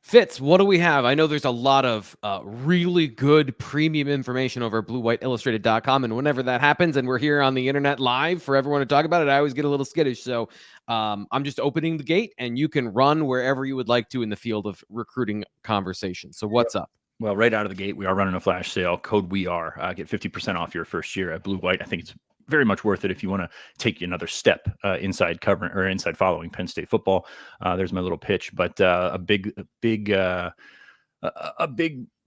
Fitz, what do we have? I know there's a lot of really good premium information over at bluewhiteillustrated.com. And whenever that happens and we're here on the internet live for everyone to talk about it, I always get a little skittish. So I'm just opening the gate and you can run wherever you would like to in the field of recruiting conversation. So what's up? Well, right out of the gate, we are running a flash sale. Code We Are. Get 50% off your first year at Blue White. I think it's very much worth it if you want to take another step inside covering or inside following Penn State football. There's my little pitch, but a big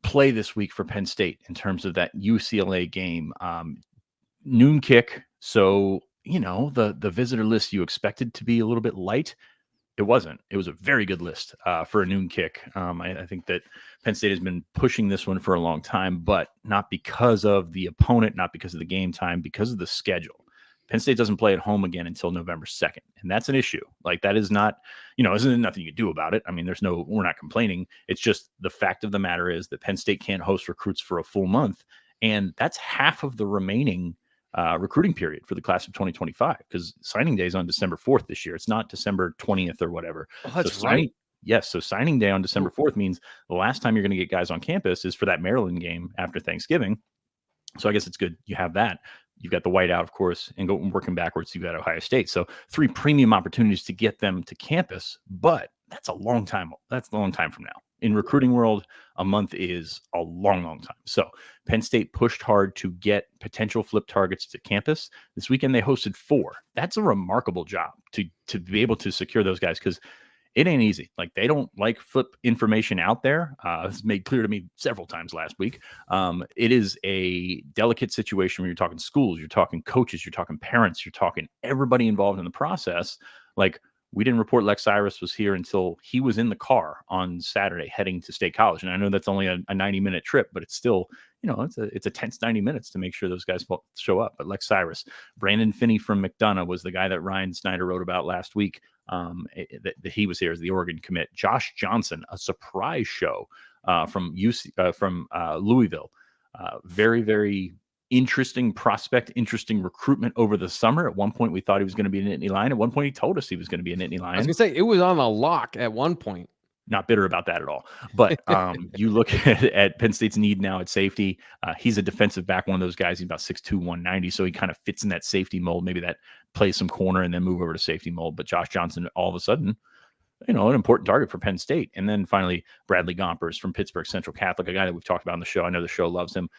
play this week for Penn State in terms of that UCLA game. Noon kick. So, the visitor list you expected to be a little bit light. It wasn't. It was a very good list for a noon kick. I think that Penn State has been pushing this one for a long time, but not because of the opponent, not because of the game time, because of the schedule. Penn State doesn't play at home again until November 2nd, and that's an issue. Like, that is not, isn't nothing you can do about it. I mean, we're not complaining. It's just the fact of the matter is that Penn State can't host recruits for a full month, and that's half of the remaining recruiting period for the class of 2025, because signing day is on December 4th this year. It's not December 20th or whatever. Oh, that's right. Yes. So signing day on December 4th means the last time you're going to get guys on campus is for that Maryland game after Thanksgiving. So I guess it's good you have that. You've got the whiteout, of course, and working backwards, you've got Ohio State. So 3 premium opportunities to get them to campus, but that's a long time. That's a long time from now. In recruiting world, a month is a long, long time. So Penn State pushed hard to get potential flip targets to campus. This weekend, they hosted 4. That's a remarkable job to be able to secure those guys, because it ain't easy. Like, they don't like flip information out there. It's made clear to me several times last week. It is a delicate situation when you're talking schools, you're talking coaches, you're talking parents, you're talking everybody involved in the process. Like, we didn't report Lex Cyrus was here until he was in the car on Saturday heading to State College. And I know that's only a 90-minute trip, but it's still, it's a tense 90 minutes to make sure those guys show up. But Lex Cyrus, Brandon Finney from McDonough was the guy that Ryan Snyder wrote about last week. That he was here as the Oregon commit. Josh Johnson, a surprise show from Louisville. Very, very interesting prospect, interesting recruitment over the summer. At one point, we thought he was going to be a Nittany Lion. At one point, he told us he was going to be a Nittany Lion. I was going to say, it was on a lock at one point. Not bitter about that at all. But you look at Penn State's need now at safety. He's a defensive back, one of those guys. He's about 6'2", 190, so he kind of fits in that safety mold. Maybe that plays some corner and then move over to safety mold. But Josh Johnson, all of a sudden, an important target for Penn State. And then finally, Bradley Gompers from Pittsburgh Central Catholic, a guy that we've talked about on the show. I know the show loves him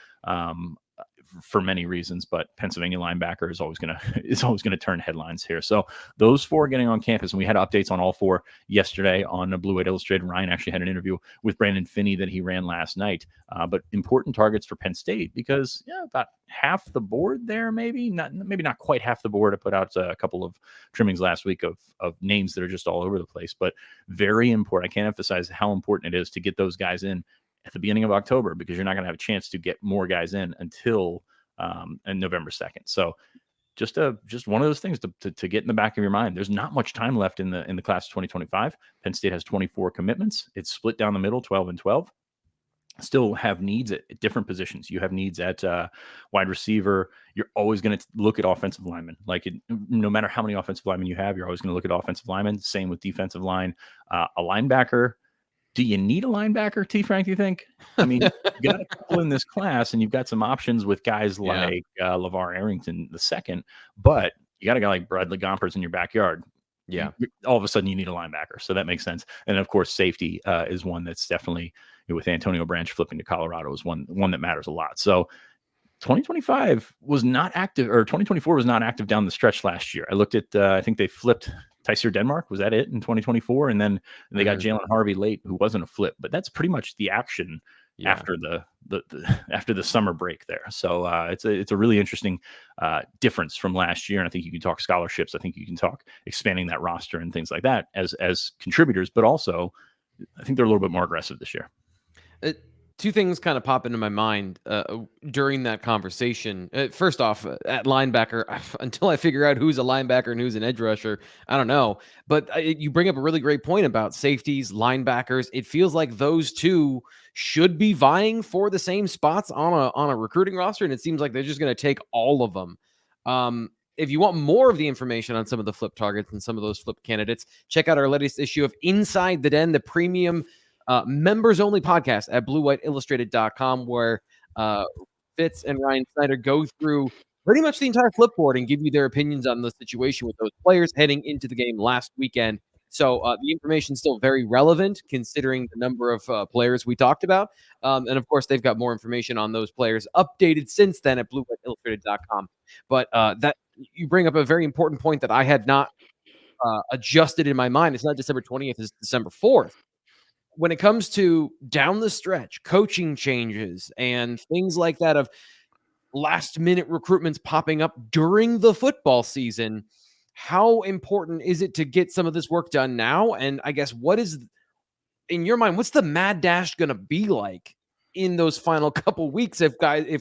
for many reasons, but Pennsylvania linebacker is always going to turn headlines here. So those 4 getting on campus, and we had updates on all 4 yesterday on Blue White Illustrated. Ryan actually had an interview with Brandon Finney that he ran last night. But important targets for Penn State, because about half the board there, maybe not quite half the board. I put out a couple of trimmings last week of names that are just all over the place, but very important. I can't emphasize how important it is to get those guys in at the beginning of October, because you're not going to have a chance to get more guys in until November 2nd. So just one of those things to get in the back of your mind. There's not much time left in the class of 2025. Penn State has 24 commitments. It's split down the middle, 12 and 12. Still have needs at different positions. You have needs at wide receiver. You're always going to look at offensive linemen. No matter how many offensive linemen you have, you're always going to look at offensive linemen. Same with defensive line. A linebacker. Do you need a linebacker, T. Frank, do you think? I mean, you got a couple in this class, and you've got some options with guys like LeVar Arrington II, but you got a guy like Bradley Gompers in your backyard. Yeah. All of a sudden, you need a linebacker, so that makes sense. And, of course, safety is one that's definitely, with Antonio Branch flipping to Colorado, is one that matters a lot. So 2025 was not active, or 2024 was not active down the stretch last year. I looked at, I think they flipped Tyser Denmark. Was that it in 2024? And then they got Jalen Harvey late, who wasn't a flip, but that's pretty much the action after the summer break there. So it's a really interesting difference from last year. And I think you can talk scholarships. I think you can talk expanding that roster and things like that as contributors, but also I think they're a little bit more aggressive this year. 2 things kind of pop into my mind during that conversation. First off, at linebacker, until I figure out who's a linebacker and who's an edge rusher, I don't know. But you bring up a really great point about safeties, linebackers. It feels like those 2 should be vying for the same spots on a recruiting roster, and it seems like they're just going to take all of them. If you want more of the information on some of the flip targets and some of those flip candidates, check out our latest issue of Inside the Den, the premium members only podcast at bluewhiteillustrated.com, where Fitz and Ryan Snyder go through pretty much the entire flipboard and give you their opinions on the situation with those players heading into the game last weekend. So the information is still very relevant considering the number of players we talked about. And of course, they've got more information on those players updated since then at bluewhiteillustrated.com. But that you bring up a very important point that I had not adjusted in my mind. It's not December 20th, it's December 4th. When it comes to down the stretch, coaching changes and things like that of last minute recruitments popping up during the football season, how important is it to get some of this work done now? And I guess what is, in your mind, what's the mad dash going to be like in those final couple weeks if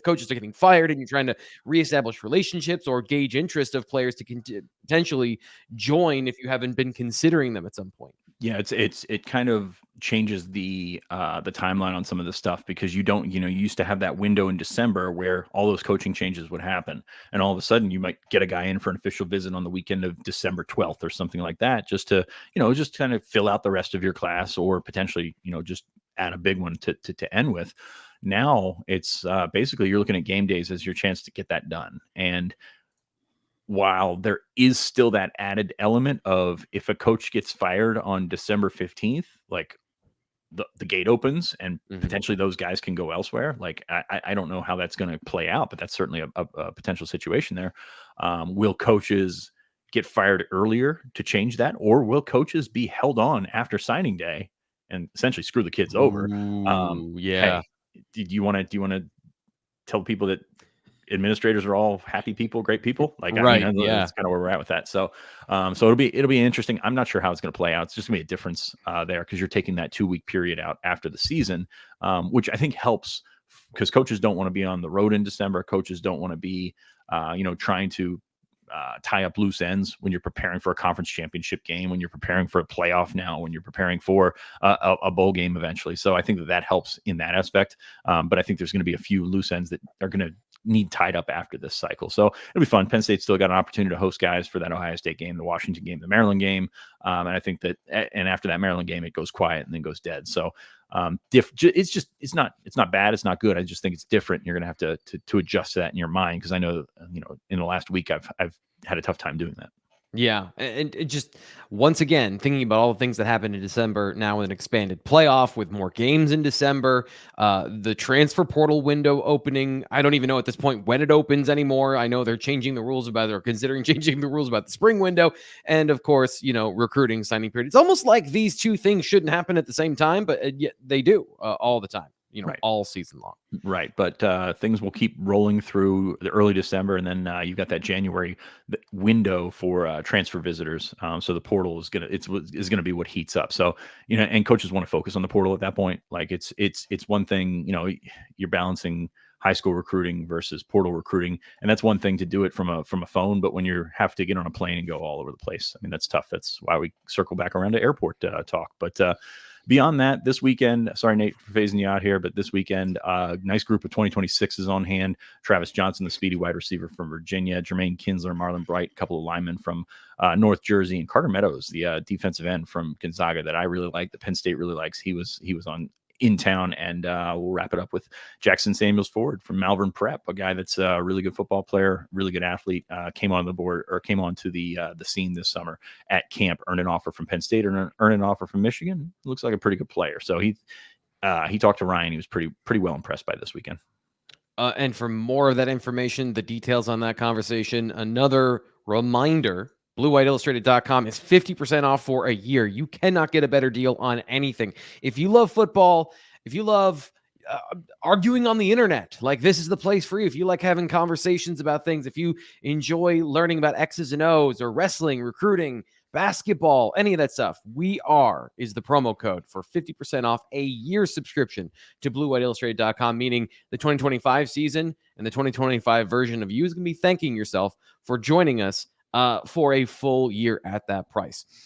coaches are getting fired and you're trying to reestablish relationships or gauge interest of players to potentially join if you haven't been considering them at some point? Yeah, it kind of changes the timeline on some of the stuff because you used to have that window in December where all those coaching changes would happen, and all of a sudden you might get a guy in for an official visit on the weekend of December 12th or something like that, just to just kind of fill out the rest of your class or potentially just add a big one to end with. Now it's basically you're looking at game days as your chance to get that done. And while there is still that added element of if a coach gets fired on December 15th, like the gate opens and potentially those guys can go elsewhere. Like, I don't know how that's going to play out, but that's certainly a potential situation there. Will coaches get fired earlier to change that? Or will coaches be held on after signing day and essentially screw the kids over? Yeah. Hey, do you want to tell people that administrators are all happy people, great people? Like, right. I mean, Yeah. that's kind of where we're at with that. So, so it'll be interesting. I'm not sure how it's going to play out. It's just gonna be a difference there because you're taking that 2-week period out after the season, which I think helps because coaches don't want to be on the road in December. Coaches don't want to be, trying to tie up loose ends when you're preparing for a conference championship game, when you're preparing for a playoff now, when you're preparing for a bowl game eventually. So I think that helps in that aspect. But I think there's going to be a few loose ends that are going to need tied up after this cycle. So it'll be fun. Penn State still got an opportunity to host guys for that Ohio State game, the Washington game, the Maryland game. And I think that, and after that Maryland game, it goes quiet and then goes dead. So it's not bad. It's not good. I just think it's different. You're going to have to adjust to that in your mind. Cause I know, in the last week I've had a tough time doing that. Yeah. And it just, once again, thinking about all the things that happened in December, now with an expanded playoff, with more games in December, the transfer portal window opening. I don't even know at this point when it opens anymore. I know they're changing the rules about it or considering changing the rules about the spring window. And of course, recruiting, signing period. It's almost like these two things shouldn't happen at the same time, but yet they do all the time. Right. All season long. Right. But things will keep rolling through the early December. And then you've got that January window for transfer visitors. So the portal is going to be what heats up. So, and coaches want to focus on the portal at that point. Like it's one thing, you're balancing high school recruiting versus portal recruiting. And that's one thing to do it from a phone. But when you have to get on a plane and go all over the place, I mean, that's tough. That's why we circle back around to airport talk. But beyond that, this weekend, sorry, Nate, for phasing you out here, but this weekend, nice group of 2026 is on hand. Travis Johnson, the speedy wide receiver from Virginia, Jermaine Kinsler, Marlon Bright, a couple of linemen from North Jersey, and Carter Meadows, the defensive end from Gonzaga that I really like, that Penn State really likes. He was in town, and we'll wrap it up with Jackson Samuels Ford from Malvern Prep, a guy that's a really good football player, really good athlete, came onto the scene this summer at camp, earned an offer from Penn State, earned an offer from Michigan. Looks like a pretty good player. So he talked to Ryan. He was pretty well impressed by this weekend. And for more of that information, the details on that conversation, another reminder, bluewhiteillustrated.com is 50% off for a year. You cannot get a better deal on anything. If you love football, if you love arguing on the internet, like, this is the place for you. If you like having conversations about things, if you enjoy learning about X's and O's or wrestling, recruiting, basketball, any of that stuff, is the promo code for 50% off a year subscription to bluewhiteillustrated.com, meaning the 2025 season and the 2025 version of you is going to be thanking yourself for joining us for a full year at that price.